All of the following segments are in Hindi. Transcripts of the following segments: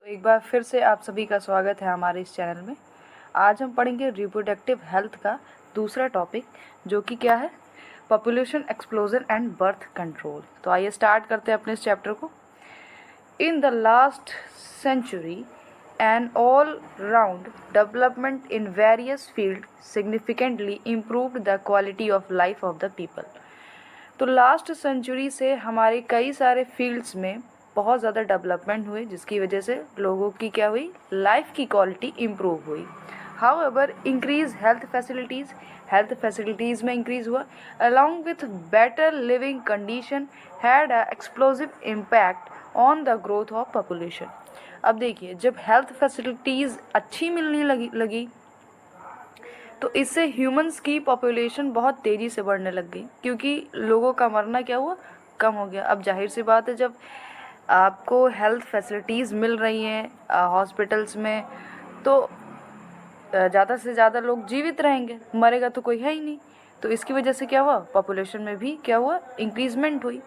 एक बार फिर से आप सभी का स्वागत है हमारे इस चैनल में। आज हम पढ़ेंगे रिप्रोडक्टिव हेल्थ का दूसरा टॉपिक, जो कि क्या है, population explosion and birth control. तो आइए स्टार्ट करते हैं अपने इस चैप्टर को। In the last century an all round development in various field significantly improved the quality of life of the people. तो लास्ट सेंचुरी से हमारे कई सारे फील्ड्स में बहुत ज़्यादा डेवलपमेंट हुए, जिसकी वजह से लोगों की क्या हुई, लाइफ की क्वालिटी इम्प्रूव हुई। हाउएवर इंक्रीज हेल्थ फैसिलिटीज़ में इंक्रीज हुआ, along with better living condition had a explosive impact on the growth of population. अब देखिए, जब हेल्थ फैसिलिटीज़ अच्छी मिलने लगी तो इससे ह्यूमंस की पॉपुलेशन बहुत तेज़ी से बढ़ने लग गई, क्योंकि लोगों का मरना क्या हुआ, कम हो गया। अब जाहिर सी बात है, जब आपको हेल्थ फैसिलिटीज़ मिल रही हैं हॉस्पिटल्स में, तो ज़्यादा से ज़्यादा लोग जीवित रहेंगे, मरेगा तो कोई है ही नहीं। तो इसकी वजह से क्या हुआ, पॉपुलेशन में भी क्या हुआ, इंक्रीजमेंट हुई।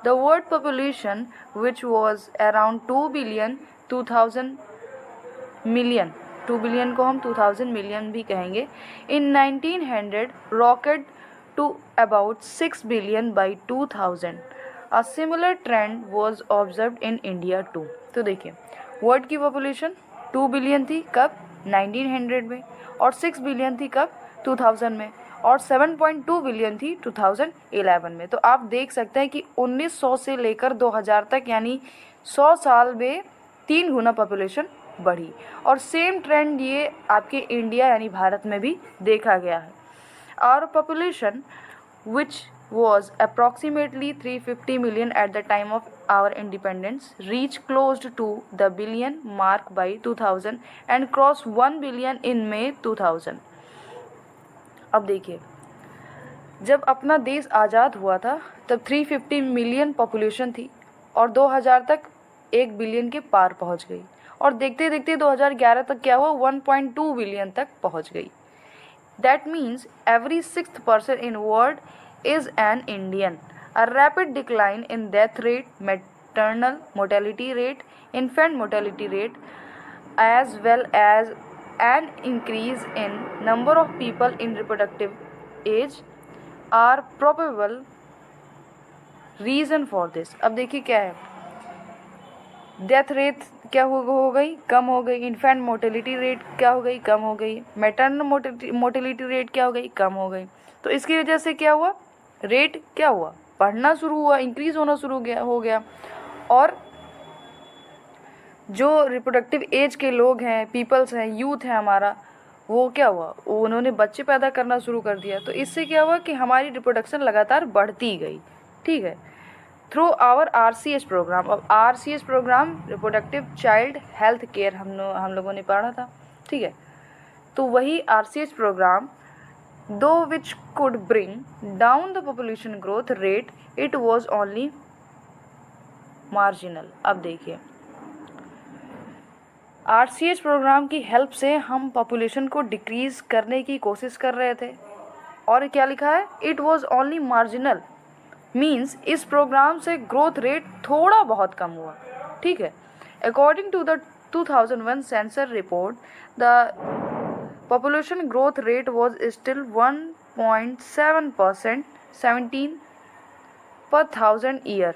The world population which was around 2 billion 2000 million, 2 billion को हम 2000 मिलियन भी कहेंगे, in 1900 rocket to about 6 billion by 2000। A similar trend was observed in India too। तो देखिए, वर्ल्ड की पॉपुलेशन 2 बिलियन थी कब, 1900 में, और 6 बिलियन थी कब, 2000 में, और 7.2 बिलियन थी 2011 में। तो आप देख सकते हैं कि 1900 से लेकर 2000 तक, यानी 100 साल में 3 गुना पॉपुलेशन बढ़ी। और सेम ट्रेंड ये आपके इंडिया यानी भारत में भी देखा गया है। Our population, which was approximately 350 million at the time of our independence, reached close to the billion mark by 2000 and crossed 1 billion in May 2000। अब देखिए, जब अपना देश आज़ाद हुआ था तब 350 मिलियन पॉपुलेशन थी, और 2000 तक 1 बिलियन के पार पहुंच गई, और देखते देखते 2011 तक क्या हुआ, 1.2 बिलियन तक पहुंच गई। That means every 6th person in world is an Indian. A rapid decline in death rate, maternal mortality rate, infant mortality rate, as well as an increase in number of people in reproductive age are probable reason for this। अब देखिए क्या है, डेथ रेट क्या हो गई, कम हो गई। इन्फेंट मोर्टेलिटी रेट क्या हो गई, कम हो गई। मैटरनल मोर्टेलिटी रेट क्या हो गई, कम हो गई। तो इसकी वजह से क्या हुआ, रेट क्या हुआ, बढ़ना शुरू हुआ, इंक्रीज होना शुरू हो गया। और जो रिप्रोडक्टिव एज के लोग हैं, पीपल्स हैं, यूथ है हमारा, वो क्या हुआ, उन्होंने बच्चे पैदा करना शुरू कर दिया। तो इससे क्या हुआ कि हमारी रिप्रोडक्शन लगातार बढ़ती गई। ठीक है, थ्रू आवर RCH प्रोग्राम। अब RCH programme reproductive child health care हम लोगों ने पढ़ा था। ठीक है, तो वही RCH प्रोग्राम, दो which could bring down the population growth rate, it was only marginal. अब देखिए, RCH प्रोग्राम की हेल्प से हम पॉपुलेशन को डिक्रीज करने की कोशिश कर रहे थे, और क्या लिखा है, it was only marginal, means इस प्रोग्राम से ग्रोथ रेट थोड़ा बहुत कम हुआ। ठीक है, according to the 2001 census report, the population growth rate was still 1.7%, 17 per 1000 year,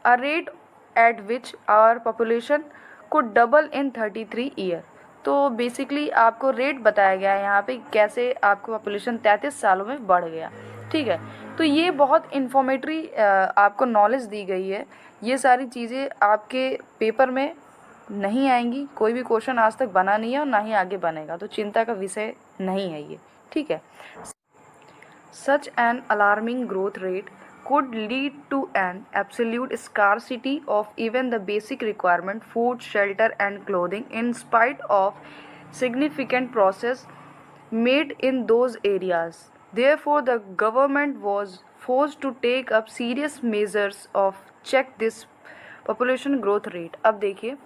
a rate at which our population could double in 33 year. तो बेसिकली आपको रेट बताया गया है यहाँ पे, कैसे आपको पॉपुलेशन 33 सालों में बढ़ गया। ठीक है, तो ये बहुत इन्फॉर्मेटरी आपको नॉलेज दी गई है। ये सारी चीज़ें आपके पेपर में नहीं आएंगी, कोई भी क्वेश्चन आज तक बना नहीं है और ना ही आगे बनेगा, तो चिंता का विषय नहीं है ये। ठीक है, such an alarming growth rate could lead to an absolute scarcity of even the basic requirement, food, shelter and clothing, in spite of significant progress made in those areas. Therefore, the government was forced to take up serious measures of check this population growth rate। अब देखिए,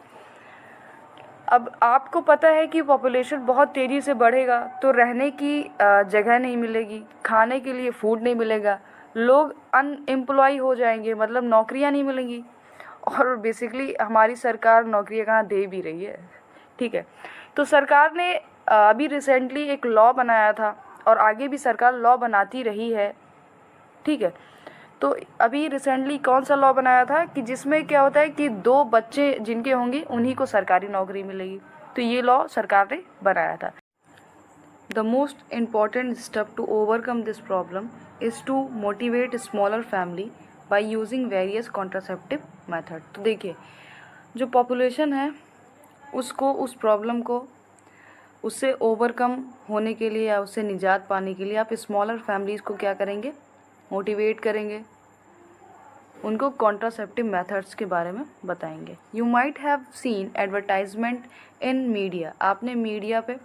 अब आपको पता है कि पॉपुलेशन बहुत तेज़ी से बढ़ेगा, तो रहने की जगह नहीं मिलेगी, खाने के लिए फूड नहीं मिलेगा, लोग अनएम्प्लॉय हो जाएंगे, मतलब नौकरियां नहीं मिलेंगी, और बेसिकली हमारी सरकार नौकरियां कहाँ दे भी रही है, ठीक है। तो सरकार ने अभी रिसेंटली एक लॉ बनाया था और आगे भी सरकार लॉ बनाती रही है, ठीक है। तो अभी रिसेंटली कौन सा लॉ बनाया था कि जिसमें क्या होता है कि 2 बच्चे जिनके होंगे उन्हीं को सरकारी नौकरी मिलेगी, तो ये लॉ सरकार ने बनाया था। The most important step to overcome this problem is to motivate smaller family by using various contraceptive method. तो देखिए, जो पॉपुलेशन है उसको, उस प्रॉब्लम को, उससे ओवरकम होने के लिए या उससे निजात पाने के लिए आप स्मॉलर फैमिलीज़ को क्या करेंगे, मोटिवेट करेंगे, उनको कॉन्ट्रासेप्टिव मेथड्स के बारे में बताएंगे। You might have seen advertisement in media. आपने मीडिया पे,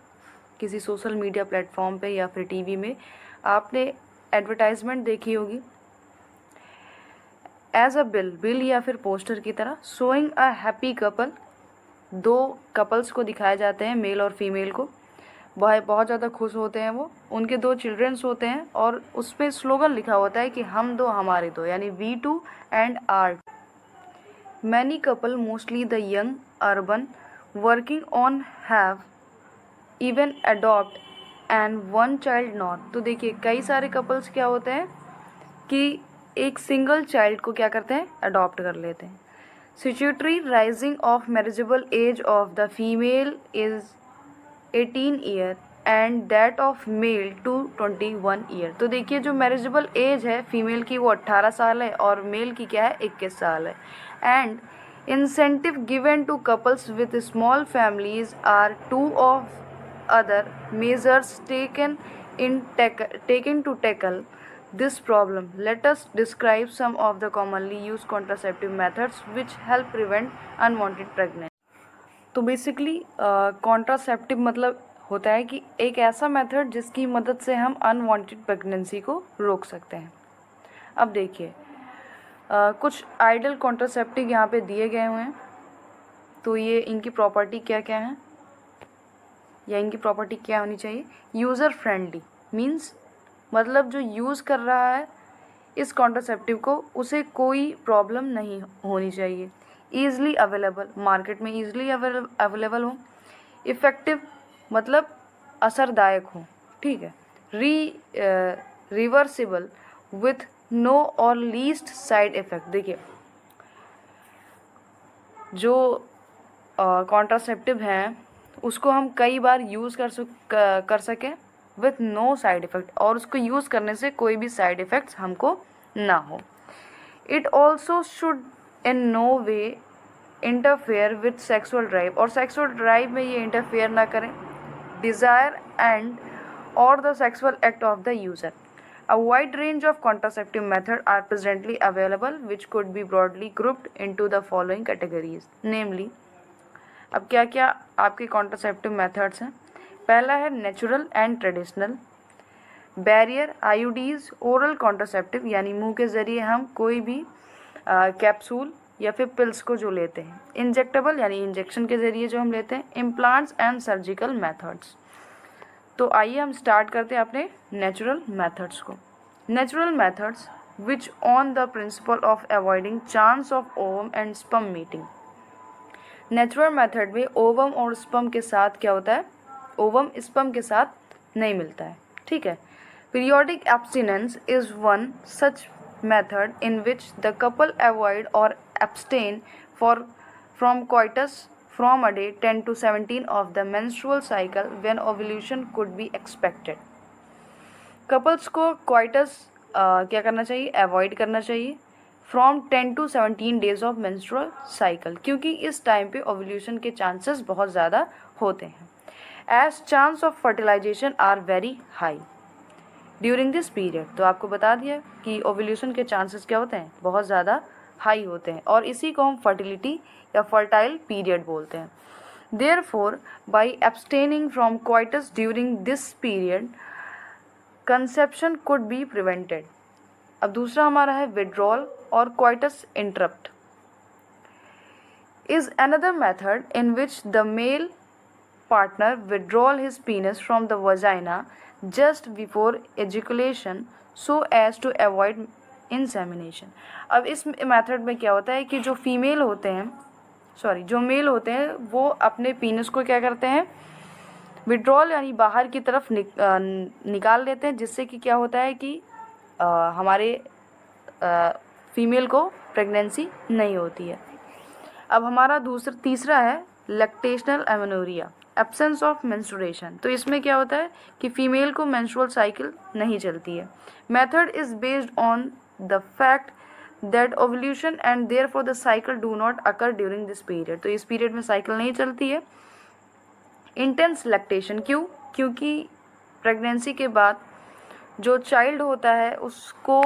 किसी सोशल मीडिया प्लेटफॉर्म पे या फिर टीवी में आपने एडवर्टाइजमेंट देखी होगी एज अ बिल या फिर पोस्टर की तरह, showing a happy couple. 2 couples को दिखाए जाते हैं, मेल और फीमेल को, बहुत ज़्यादा खुश होते हैं वो, उनके 2 चिल्ड्रंस होते हैं और उस पर स्लोगन लिखा होता है कि हम 2 हमारे 2, यानी we 2 and are. Many couple, mostly the young urban, working on have even adopt and 1 child not. तो देखिए, कई सारे कपल्स क्या होते हैं कि एक सिंगल चाइल्ड को क्या करते हैं, अडॉप्ट कर लेते हैं। Statutory rising of marriageable age of the female is 18 year and that of male to 21 year. तो देखिए, जो मैरिजेबल एज है फीमेल की वो 18 साल है और मेल की क्या है, 21 साल है। And incentive given to couples with small families are 2 of other measures taken to tackle this problem. Let us describe some of the commonly used contraceptive methods which help prevent unwanted pregnancy. तो बेसिकली कॉन्ट्रासेप्टिव मतलब होता है कि एक ऐसा मेथड जिसकी मदद से हम अनवांटेड प्रेगनेंसी को रोक सकते हैं। अब देखिए, कुछ आइडियल कॉन्ट्रासेप्टिव यहाँ पे दिए गए हुए हैं। तो ये इनकी प्रॉपर्टी क्या क्या है, या इनकी प्रॉपर्टी क्या होनी चाहिए। यूज़र फ्रेंडली मीन्स मतलब जो यूज़ कर रहा है इस कॉन्ट्रासेप्टिव को उसे कोई प्रॉब्लम नहीं होनी चाहिए। ईज़िली अवेलेबल, मार्केट में ईज़िली अवेलेबल हो। इफ़ेक्टिव मतलब असरदायक हो, ठीक है। रिवर्सिबल विथ नो और लीस्ट साइड इफ़ेक्ट। देखिए, जो कॉन्ट्रासेप्टिव हैं उसको हम कई बार यूज़ कर सकें विथ नो साइड इफ़ेक्ट, और उसको यूज़ करने से कोई भी साइड इफ़ेक्ट्स हमको ना हो। It also should in no way interfere with sexual drive, और सेक्सुअल ड्राइव में ये इंटरफेयर ना करें। डिज़ायर एंड और the sexual act of the user. A wide range of contraceptive methods are presently available which could be broadly grouped into the following categories, namely, अब क्या क्या आपके कॉन्ट्रासेप्टिव मेथड्स हैं। पहला है natural and traditional, barrier, IUDs, oral contraceptive यानी मुंह के ज़रिए हम कोई भी कैप्सूल या फिर पिल्स को जो लेते हैं। इंजेक्टेबल यानी इंजेक्शन के ज़रिए जो हम लेते हैं। Implants and surgical methods. तो आइए हम स्टार्ट करते हैं अपने नेचुरल मेथड्स को। Natural methods which on the principle of avoiding chance of ovum and sperm meeting. Natural method में ओवम और स्पर्म के साथ क्या होता है, ओवम स्पर्म के साथ नहीं मिलता है, ठीक है। Periodic abstinence is one such method in which the couple avoid और abstain from coitus from a day 10 to 17 of the menstrual cycle when ovulation could be expected. Couples को क्वाइटस क्या करना चाहिए, अवॉइड करना चाहिए from 10 to 17 days of menstrual cycle, क्योंकि इस टाइम पे ओवुलेशन के चांसेस बहुत ज़्यादा होते हैं। As chance of fertilization are very high during this period. तो आपको बता दिया कि ओवुलेशन के चांसेस क्या होते हैं, बहुत ज़्यादा हाई होते हैं, और इसी को हम फर्टिलिटी या फर्टाइल पीरियड बोलते हैं। Therefore by abstaining from coitus during this period conception could be prevented. अब दूसरा हमारा है विड्रॉल और coitus interrupt is another method in which the male partner withdraw his penis from the vagina just before ejaculation so as to avoid insemination. अब इस मेथड में क्या होता है कि जो फीमेल होते हैं जो मेल होते हैं वो अपने पीनस को क्या करते हैं, विड्रॉल यानी बाहर की तरफ निकाल लेते हैं, जिससे कि क्या होता है कि हमारे फीमेल को प्रेगनेंसी नहीं होती है। अब हमारा तीसरा है lactational amenorrhoea, absence of menstruation. तो इसमें क्या होता है कि फीमेल को मेंस्ट्रुअल साइकिल नहीं चलती है। Method is based on the fact that ovulation and therefore the cycle do not occur during this period. तो इस पीरियड में साइकिल नहीं चलती है। इंटेंस लैक्टेशन, क्योंकि प्रेगनेंसी के बाद जो चाइल्ड होता है उसको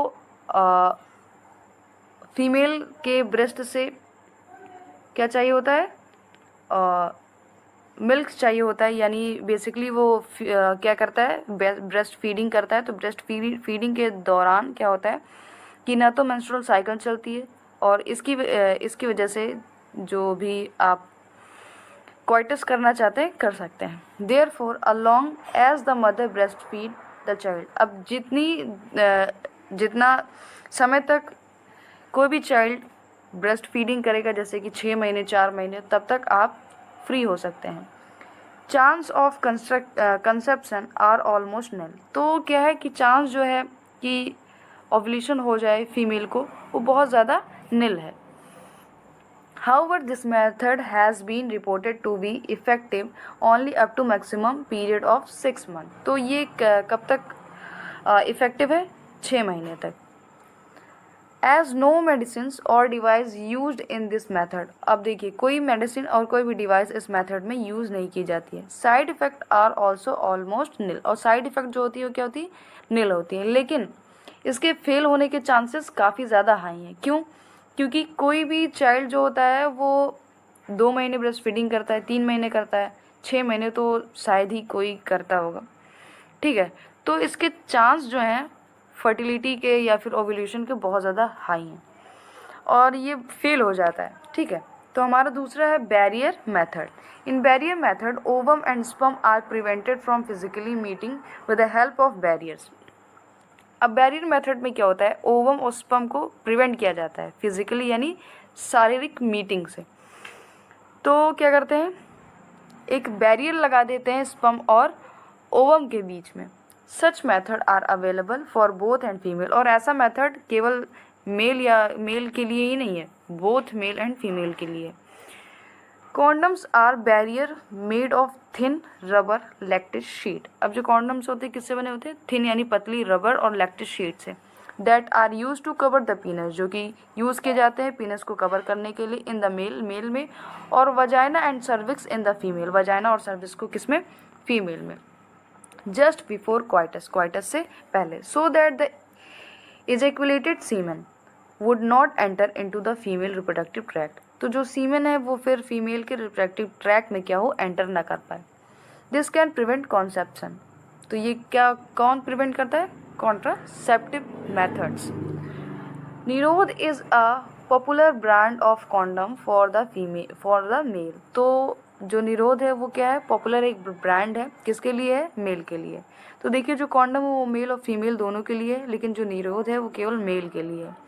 फीमेल के ब्रेस्ट से क्या चाहिए होता है, मिल्क चाहिए होता है, यानी बेसिकली वो क्या करता है, ब्रेस्ट फीडिंग करता है। तो ब्रेस्ट फीडिंग के दौरान क्या होता है कि ना तो मेंस्ट्रुअल साइकिल चलती है, और इसकी वजह से जो भी आप क्वाइटस करना चाहते हैं कर सकते हैं। Therefore along as the mother breast feed the child. अब जितना समय तक कोई भी चाइल्ड ब्रेस्ट फीडिंग करेगा, जैसे कि 6 महीने 4 महीने, तब तक आप फ्री हो सकते हैं। Chance of conception are almost nil. तो क्या है कि चांस जो है कि ओव्यूलेशन हो जाए फीमेल को, वो बहुत ज़्यादा निल है। However, this method has been reported to be effective only up to maximum period of 6 months. तो ये कब तक इफ़ेक्टिव है, 6 महीने तक। As no medicines or device used in this method. अब देखिए कोई मेडिसिन और कोई भी डिवाइस इस मेथड में यूज़ नहीं की जाती है। Side effect are also almost nil. और साइड इफ़ेक्ट जो होती है वो क्या होती है, निल होती है। लेकिन इसके फेल होने के चांसेस काफ़ी ज़्यादा हाई हैं। क्यों? क्योंकि कोई भी चाइल्ड जो होता है वो 2 महीने ब्रेस्ट फीडिंग करता है, 3 महीने करता है, 6 महीने तो शायद ही कोई करता होगा। ठीक है, तो इसके चांस जो हैं फर्टिलिटी के या फिर ओव्यूलेशन के बहुत ज़्यादा हाई हैं और ये फेल हो जाता है। ठीक है, तो हमारा दूसरा है barrier method. In barrier method ovum and sperm are prevented from physically meeting with the help of barriers. अब बैरियर मेथड में क्या होता है, ओवम और स्पर्म को प्रिवेंट किया जाता है फिजिकली यानी शारीरिक मीटिंग से। तो क्या करते हैं, एक बैरियर लगा देते हैं स्पर्म और ओवम के बीच में। Such method are available for both and female. और ऐसा मेथड केवल मेल के लिए ही नहीं है, बोथ मेल एंड फीमेल के लिए। Condoms are barrier made of thin rubber latex sheet. अब जो कॉन्डम्स होते हैं किससे बने होते हैं, थिन यानी पतली रबर और लैक्टिस शीट से। That are use to cover the penis, जो कि यूज़ किए जाते हैं पीनस को कवर करने के लिए। इन द मेल में, और vagina and cervix in the female. Vagina और सर्विक्स को किसमें, फीमेल में। जस्ट बिफोर क्वाइटस से पहले, so that the ejaculated semen would not enter into the female reproductive tract. तो जो सीमेन है वो फिर फीमेल के रिप्रोडक्टिव ट्रैक्ट में क्या हो, एंटर ना कर पाए। This can prevent conception. तो ये क्या कौन प्रिवेंट करता है, contraceptive methods. Nirodh is a popular brand of condom for the male. तो जो निरोध है वो क्या है, पॉपुलर एक ब्रांड है, किसके लिए है, मेल के लिए। तो देखिए जो कॉन्डम है वो मेल और फीमेल दोनों के लिए है, लेकिन जो निरोध है वो केवल मेल के लिए है।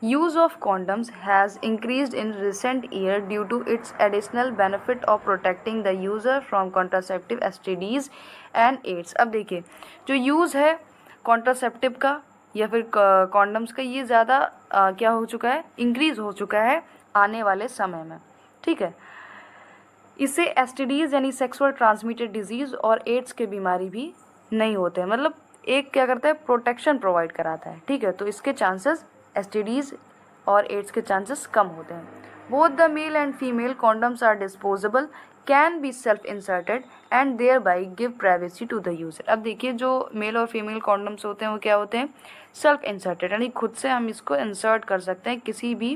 Use of condoms has increased in recent years due to its additional benefit of protecting the user from contraceptive STDs and AIDS। अब देखिए जो यूज़ है कॉन्ट्रासेप्टिव का या फिर कॉन्डम्स का, ये ज़्यादा क्या हो चुका है, इंक्रीज़ हो चुका है आने वाले समय में। ठीक है, इससे STDs यानी सेक्सुअल ट्रांसमिटेड डिजीज़ और एड्स के बीमारी भी नहीं होते हैं। मतलब एक क्या करता है, प्रोटेक्शन प्रोवाइड कराता है। ठीक है, तो इसके चांसेस STDs और एड्स के चांसेस कम होते हैं। Both the male and female condoms are disposable, can be self inserted and thereby give privacy to the user. अब देखिए जो मेल और फीमेल कॉन्डम्स होते हैं वो क्या होते हैं, सेल्फ इंसर्टेड, यानी खुद से हम इसको इंसर्ट कर सकते हैं, किसी भी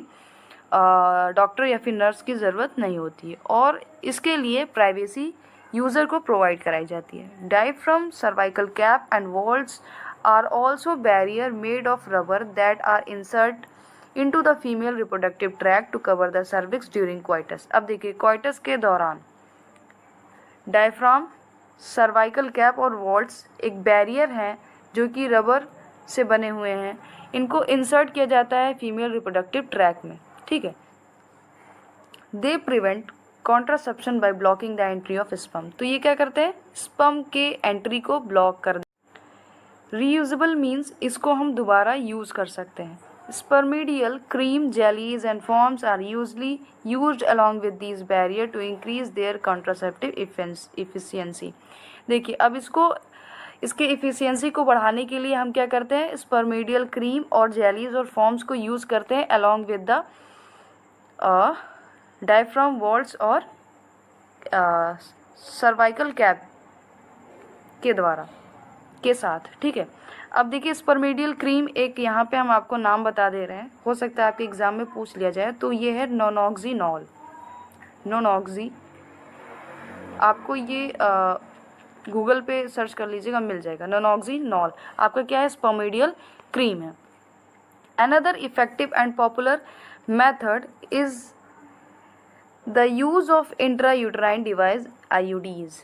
डॉक्टर या फिर नर्स की ज़रूरत नहीं होती है, और इसके लिए प्राइवेसी यूज़र को प्रोवाइड कराई जाती है। Diaphragm, cervical cap and walls are also barrier made of rubber that are insert into the female reproductive tract to cover the cervix during coitus। अब देखिए coitus के दौरान डायफ्राम, सर्वाइकल कैप और वॉल्ट्स एक बैरियर हैं जो कि रबर से बने हुए हैं, इनको इंसर्ट किया जाता है फीमेल रिप्रोडक्टिव ट्रैक में, ठीक है। They prevent contraception by blocking the entry of sperm, तो ये क्या करते हैं, स्पर्म के एंट्री को ब्लॉक कर। रीयूजेबल मीन्स इसको हम दोबारा यूज़ कर सकते हैं। Spermidal cream, jellies and foams are usually used along with these barrier to increase their contraceptive efficiency. देखिए अब इसके इफ़िशियंसी को बढ़ाने के लिए हम क्या करते हैं, स्पर्मिडियल क्रीम और जेलीज और फॉर्म्स को यूज़ करते हैं along with the diaphragm walls और सर्वाइकल कैप के साथ, ठीक है। अब देखिए स्पर्मिडियल क्रीम, एक यहाँ पे हम आपको नाम बता दे रहे हैं, हो सकता है आपके एग्ज़ाम में पूछ लिया जाए, तो ये है नोनॉक्सिनॉल। आपको ये गूगल पे सर्च कर लीजिएगा, मिल जाएगा। नोनॉक्सिनॉल आपका क्या है, स्पर्मिडियल क्रीम है। Another effective and popular method is the use of intrauterine device IUDs.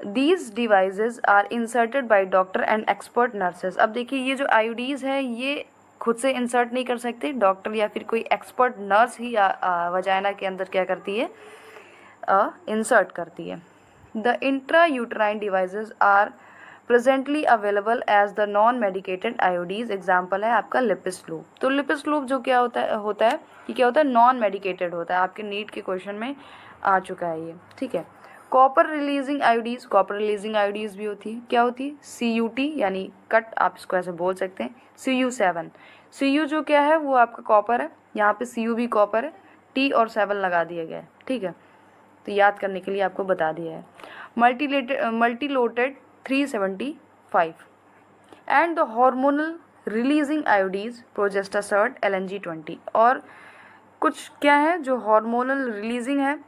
These devices are inserted by doctor and expert nurses. अब देखिए ये जो IUDs है ये खुद से इंसर्ट नहीं कर सकते, डॉक्टर या फिर कोई एक्सपर्ट नर्स ही वजाइना के अंदर क्या करती है, इंसर्ट करती है। The intrauterine devices are presently available as the non medicated IUDs। Example है आपका लिपिस लूप। तो लिपिस लूप जो क्या होता है कि क्या होता है, नॉन मेडिकेटेड होता है, आपके नीट के क्वेश्चन में आ चुका है ये, ठीक है। कॉपर रिलीजिंग IUDs भी होती है, क्या होती है, CUT यानी कट, आप इसको ऐसे बोल सकते हैं, CU7। CU जो क्या है वो आपका कॉपर है, यहाँ पे CU भी कॉपर है, T और 7 लगा दिया गया है, ठीक है, तो याद करने के लिए आपको बता दिया है। मल्टीलोटेड 375 and the hormonal releasing IUDs प्रोजेस्टासर्ट LNG20। और कुछ क्या है जो हार्मोनल रिलीजिंग है,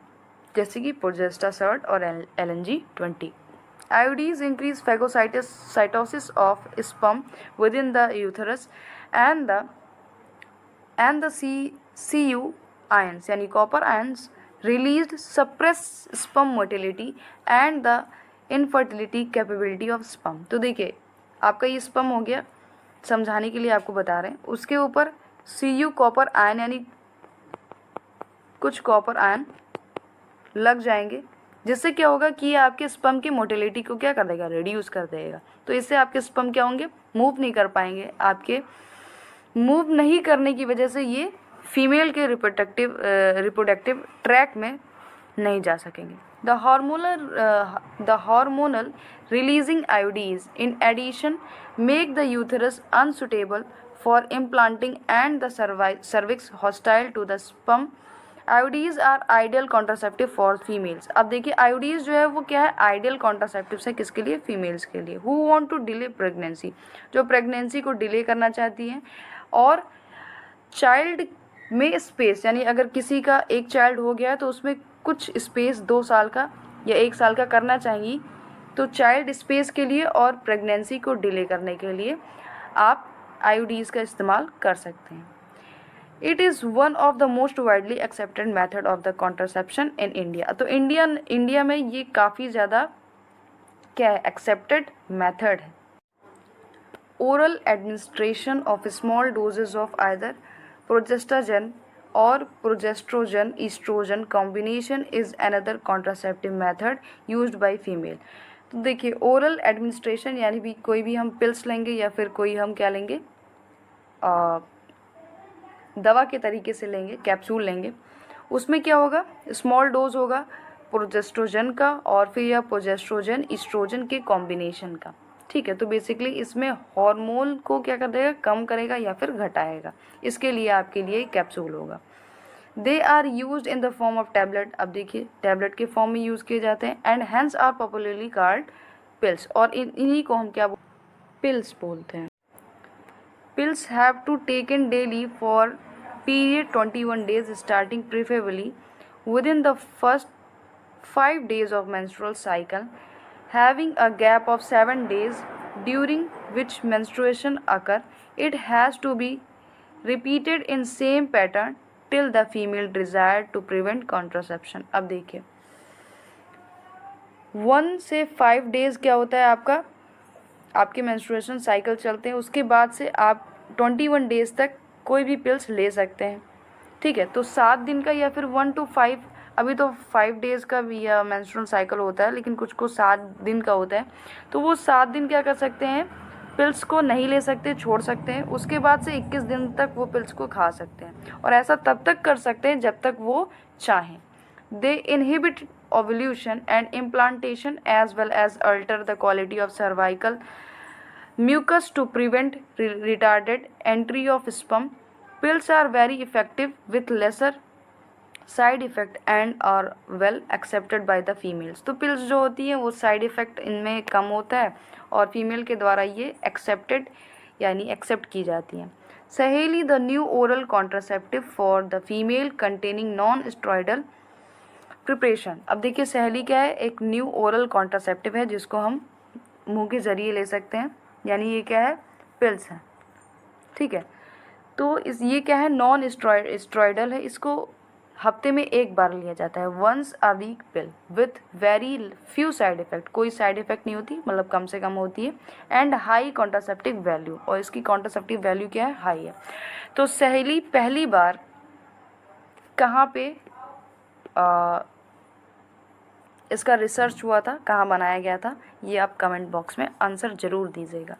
जैसे कि प्रोजेस्टासर्ट और LNG20। IUDs increase phagocytosis of sperm within the uterus and the CU ions यानी copper ions released suppress sperm motility and the infertility capability of sperm। तो देखिए आपका ये स्पर्म हो गया, समझाने के लिए आपको बता रहे हैं, उसके ऊपर CU कॉपर आयन यानी कुछ कॉपर आयन लग जाएंगे, जिससे क्या होगा कि ये आपके स्पर्म की मोटिलिटी को क्या कर देगा, रिड्यूस कर देगा। तो इससे आपके स्पर्म क्या होंगे, मूव नहीं कर पाएंगे, आपके मूव नहीं करने की वजह से ये फीमेल के रिप्रोडक्टिव ट्रैक में नहीं जा सकेंगे। The hormonal releasing IUDs in addition make the uterus unsuitable for implanting and the cervix hostile to the sperm। IUDs are ideal contraceptive for females. अब देखिए IUDs जो है वो क्या है, आइडियल कॉन्ट्रासेप्टिव है, किसके लिए, फीमेल्स के लिए। Who want to delay pregnancy, जो प्रेगनेंसी को डिले करना चाहती हैं, और चाइल्ड में स्पेस, यानी अगर किसी का एक चाइल्ड हो गया तो उसमें कुछ स्पेस 2 साल का या 1 साल का करना चाहिए, तो चाइल्ड स्पेस के लिए और प्रेगनेंसी को डिले करने के लिए आप IUDs का इस्तेमाल कर सकते हैं। It is one of the most widely accepted method of the contraception in India. तो इंडिया में ये काफ़ी ज़्यादा क्या है, एक्सेप्टेड मेथड है। Oral administration of small doses of either progestogen और progestogen estrogen combination is another contraceptive method used by female. तो देखिए ओरल एडमिनिस्ट्रेशन यानी भी कोई भी हम पिल्स लेंगे या फिर कोई हम क्या लेंगे, दवा के तरीके से लेंगे, कैप्सूल लेंगे, उसमें क्या होगा, स्मॉल डोज होगा प्रोजेस्ट्रोजन का और फिर या प्रोजेस्ट्रोजन ईस्ट्रोजन के कॉम्बिनेशन का, ठीक है। तो बेसिकली इसमें हार्मोन को क्या कर देगा, कम करेगा या फिर घटाएगा, इसके लिए आपके लिए कैप्सूल होगा। They are use in the form of tablet. अब देखिए टैबलेट के फॉर्म में यूज़ किए जाते हैं, and hence are popularly called pills, और इन्हीं को हम क्या पिल्स बोलते हैं। Pills have to taken daily for period 21 days starting preferably within the first 5 days of menstrual cycle, having a gap of 7 days during which menstruation occur. It has to be repeated in same pattern till the female desire to prevent contraception। अब देखिए 1 से 5 days क्या होता है आपका आपके मेंस्ट्रुएशन साइकिल चलते हैं उसके बाद से आप 21 डेज़ तक कोई भी पिल्स ले सकते हैं, ठीक है। तो 7 दिन का या फिर 1 to 5, अभी तो 5 डेज़ का भी या मेंस्ट्रुअल साइकिल होता है, लेकिन कुछ को 7 दिन का होता है। तो वो 7 दिन क्या कर सकते हैं, पिल्स को नहीं ले सकते, छोड़ सकते हैं। उसके बाद से 21 दिन तक वो पिल्स को खा सकते हैं, और ऐसा तब तक कर सकते हैं जब तक वो चाहें। They inhibit ovulation and implantation as well as alter the quality of cervical mucus to prevent retarded entry of sperm. Pills are very effective with lesser side effect and are well accepted by the females. तो पिल्स जो होती हैं वो साइड इफ़ेक्ट इनमें कम होता है और फीमेल के द्वारा ये एक्सेप्टेड यानी एक्सेप्ट की जाती हैं। सहेली the new oral contraceptive for the female containing non steroidal preparation. अब देखिए सहेली क्या है, एक न्यू ओरल कॉन्ट्रासेप्टिव है जिसको हम मुंह के ज़रिए ले सकते हैं, यानी ये क्या है, पिल्स है, ठीक है। तो ये क्या है, नॉन स्टेरॉयडल है, इसको हफ्ते में एक बार लिया जाता है, once a week pill with very few side effect, कोई साइड इफ़ेक्ट नहीं होती, मतलब कम से कम होती है, एंड हाई कॉन्ट्रासेप्टिव वैल्यू, और इसकी कॉन्ट्रासेप्टिव वैल्यू क्या है, हाई है। तो सहेली पहली बार कहाँ पे इसका रिसर्च हुआ था, कहाँ बनाया गया था, ये आप कमेंट बॉक्स में आंसर ज़रूर दीजिएगा।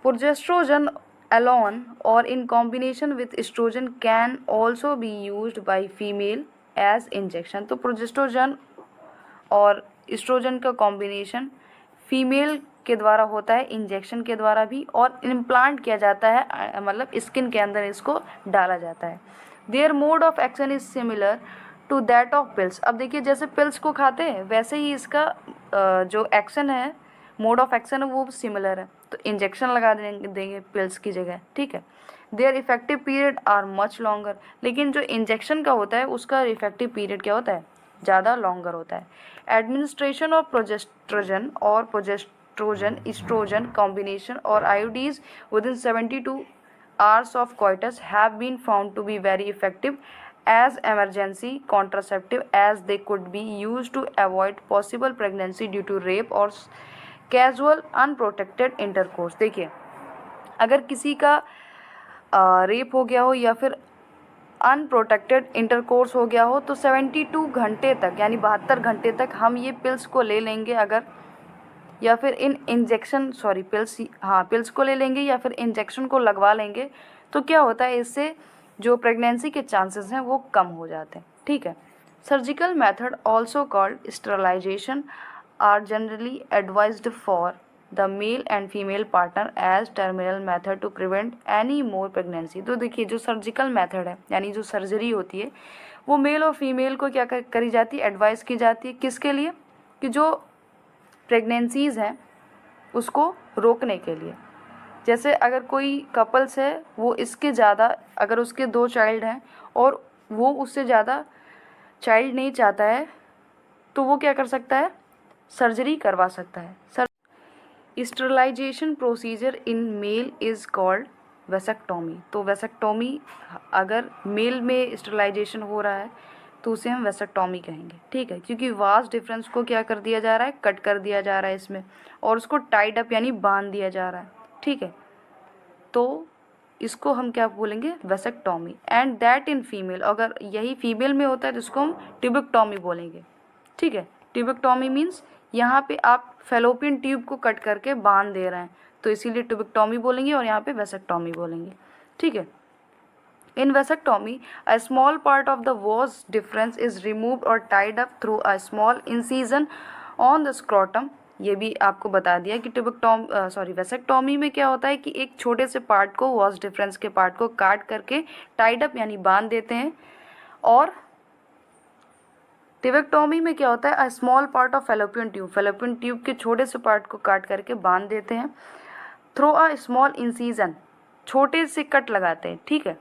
Progesterone alone or in combination with estrogen can also be used by female as injection। तो प्रोजेस्ट्रोजन और एस्ट्रोजन का कॉम्बिनेशन फीमेल के द्वारा होता है, इंजेक्शन के द्वारा भी, और इम्प्लांट किया जाता है, मतलब स्किन के अंदर इसको डाला जाता है। Their mode of action is similar to that of pills. अब देखिए जैसे पिल्स को खाते हैं वैसे ही इसका जो एक्शन है, मोड ऑफ एक्शन है, वो सिमिलर है। तो इंजेक्शन लगा देंगे पिल्स की जगह, ठीक है। Their effective period are much longer, लेकिन जो इंजेक्शन का होता है उसका इफेक्टिव पीरियड क्या होता है, ज़्यादा लॉन्गर होता है। एडमिनिस्ट्रेशन ऑफ प्रोजेस्ट्रोजन और प्रोजेस्ट्रोजन एस्ट्रोजन कॉम्बिनेशन और आईओडीज within 72 hours of coitus have been found to be very effective as emergency contraceptive, as they could be used to avoid possible pregnancy due to rape or casual unprotected intercourse. देखिए अगर किसी का रेप हो गया हो या फिर अनप्रोटेक्टेड इंटरकोर्स हो गया हो तो 72 घंटे तक यानी 72 घंटे तक हम ये पिल्स को ले लेंगे, अगर या फिर पिल्स को ले लेंगे या फिर इंजेक्शन को लगवा लेंगे, तो क्या होता है, इससे जो प्रेगनेंसी के चांसेस हैं वो कम हो जाते हैं, ठीक है। Surgical method also called sterilisation are generally advised for the male and female partner as terminal method to prevent any more pregnancy। तो देखिए जो सर्जिकल मेथड है यानी जो सर्जरी होती है वो मेल और फीमेल को क्या करी जाती है, एडवाइस की जाती है, किसके लिए, कि जो प्रेगनेंसीज़ हैं उसको रोकने के लिए। जैसे अगर कोई कपल्स है वो इसके ज़्यादा, अगर उसके 2 चाइल्ड हैं और वो उससे ज़्यादा चाइल्ड नहीं चाहता है तो वो क्या कर सकता है, सर्जरी करवा सकता है। Sterilisation procedure in male is called vasectomy. तो वेसेक्टोमी, अगर मेल में स्टेरलाइजेशन हो रहा है तो उसे हम वेसेक्टोमी कहेंगे, ठीक है, क्योंकि वास्ट डिफरेंस को क्या कर दिया जा रहा है, कट कर दिया जा रहा है इसमें, और उसको टाइड अप यानी बांध दिया जा रहा है, ठीक है। तो इसको हम क्या बोलेंगे, vasectomy. And that in female, अगर यही फीमेल में होता है तो इसको हम ट्यूबेक्टोमी बोलेंगे, ठीक है। ट्यूबेक्टोमी मीन्स यहाँ पे आप फेलोपियन ट्यूब को कट करके बांध दे रहे हैं, तो इसीलिए ट्यूबेक्टोमी बोलेंगे, और यहाँ पे वेसेक्टोमी बोलेंगे, ठीक है। In vasectomy a small part of the vas deferens is removed और tied up through a small incision on the scrotum. ये भी आपको बता दिया कि वेसेक्टोमी में क्या होता है कि एक छोटे से पार्ट को, वॉस डिफरेंस के पार्ट को काट करके टाइड अप यानी बांध देते हैं, और ट्यूबेक्टोमी में क्या होता है, अ small part of fallopian tube के छोटे से पार्ट को काट करके बांध देते हैं, थ्रो अ स्मॉल इंसीजन, छोटे से कट लगाते हैं, ठीक है,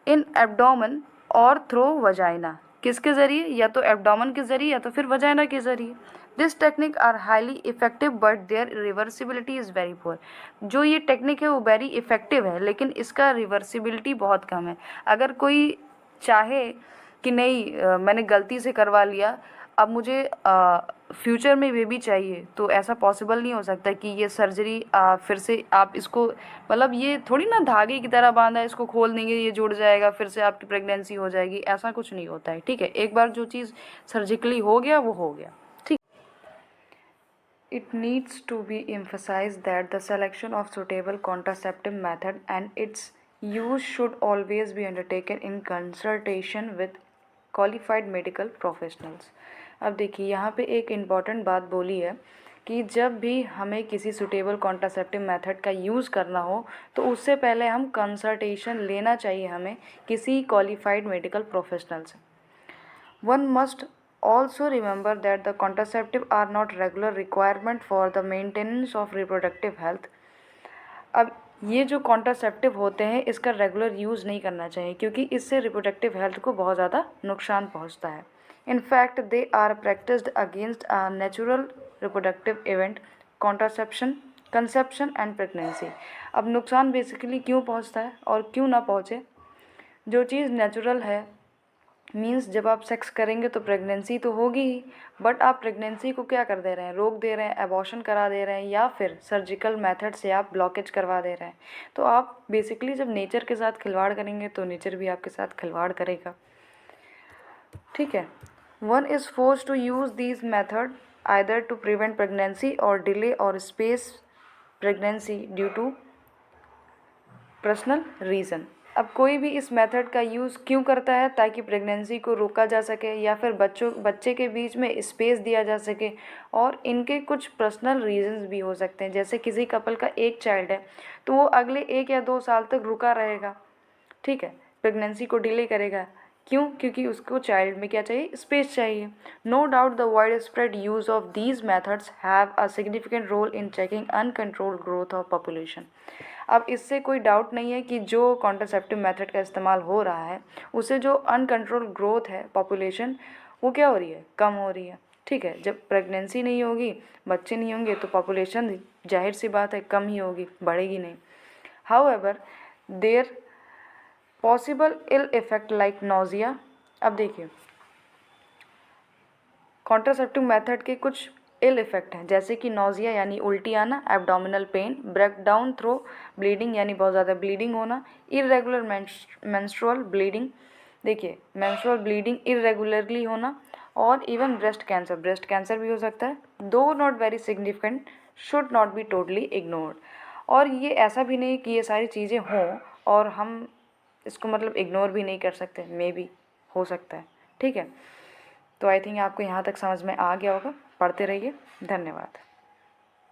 इन एब्डोमेन और थ्रो वजाइना, किसके ज़रिए, या तो एब्डोमेन के ज़रिए या तो फिर वजाइना के ज़रिए। This technique are highly effective but their reversibility is very poor. जो ये टेक्निक है वो वेरी इफेक्टिव है लेकिन इसका रिवर्सिबिलिटी बहुत कम है। अगर कोई चाहे कि नहीं मैंने गलती से करवा लिया, अब मुझे फ्यूचर में बेबी चाहिए तो ऐसा पॉसिबल नहीं हो सकता कि ये सर्जरी फिर से आप इसको, मतलब ये थोड़ी ना धागे की तरह बांधा है, इसको खोल देंगे ये जुड़ जाएगा फिर से आपकी प्रेगनेंसी हो जाएगी, ऐसा कुछ नहीं होता है। ठीक है, एक बार जो चीज़ सर्जिकली हो गया वो हो गया। ठीक, it needs to be emphasized that the selection of suitable contraceptive method and its use should always be undertaken in consultation with qualified medical professionals। अब देखिए यहाँ पे एक इम्पॉर्टेंट बात बोली है कि जब भी हमें किसी सुटेबल कॉन्ट्रासेप्टिव मेथड का यूज़ करना हो तो उससे पहले हम कंसल्टेशन लेना चाहिए हमें किसी क्वालिफाइड मेडिकल प्रोफेशनल से। One must also remember that the contraceptive are not regular requirement for the maintenance of reproductive health। अब ये जो कॉन्ट्रासेप्टिव होते हैं इसका रेगुलर यूज़ नहीं करना चाहिए क्योंकि इससे रिप्रोडक्टिव हेल्थ को बहुत ज़्यादा नुकसान पहुंचता है। In fact they are practised against a natural reproductive event contraception conception and pregnancy. अब नुकसान बेसिकली क्यों पहुंचता है और क्यों ना पहुंचे? जो चीज़ नेचुरल है मीन्स जब आप सेक्स करेंगे तो प्रेगनेंसी तो होगी ही, बट आप प्रेगनेंसी को क्या कर दे रहे हैं, रोक दे रहे हैं, एबॉर्शन करा दे रहे हैं या फिर सर्जिकल मेथड से आप ब्लॉकेज करवा दे रहे हैं। तो आप बेसिकली जब नेचर के साथ खिलवाड़ करेंगे तो नेचर भी आपके साथ खिलवाड़ करेगा। ठीक है, one is force to use these method either to prevent pregnancy और डिले और space pregnancy due to personal reason. अब कोई भी इस मेथड का यूज़ क्यों करता है? ताकि प्रेगनेंसी को रोका जा सके या फिर बच्चे के बीच में स्पेस दिया जा सके, और इनके कुछ पर्सनल रीजंस भी हो सकते हैं। जैसे किसी कपल का एक चाइल्ड है तो वो अगले 1 या 2 साल तक रुका रहेगा, ठीक है, प्रेगनेंसी को डिले करेगा। क्यों? क्योंकि उसको चाइल्ड में क्या चाहिए, स्पेस चाहिए। No doubt the wide spread use of these methods have a significant role in checking uncontrolled growth of population. अब इससे कोई डाउट नहीं है कि जो कॉन्ट्रासेप्टिव मेथड का इस्तेमाल हो रहा है उससे जो अनकंट्रोल ग्रोथ है पॉपुलेशन वो क्या हो रही है, कम हो रही है। ठीक है, जब प्रेगनेंसी नहीं होगी, बच्चे नहीं होंगे तो पॉपुलेशन जाहिर सी बात है कम ही होगी, बढ़ेगी नहीं। However their possible ill effect like nausea. अब देखिए कॉन्ट्रासेप्टिव मेथड के कुछ इल इफेक्ट हैं जैसे कि नोजिया यानी उल्टी आना, abdominal pain, break down through bleeding यानी बहुत ज़्यादा ब्लीडिंग होना, इरेगुलर मेंस्ट्रुअल ब्लीडिंग, देखिए मेंस्ट्रुअल ब्लीडिंग इरेगुलरली होना, और इवन ब्रेस्ट कैंसर भी हो सकता है। दो not very significant should not be totally ignored. और ये ऐसा भी नहीं कि ये सारी चीज़ें हों और हम इसको मतलब इग्नोर भी नहीं कर सकते, मे बी हो सकता है। ठीक है, तो आई थिंक आपको यहाँ तक समझ में आ गया होगा। पढ़ते रहिए, धन्यवाद।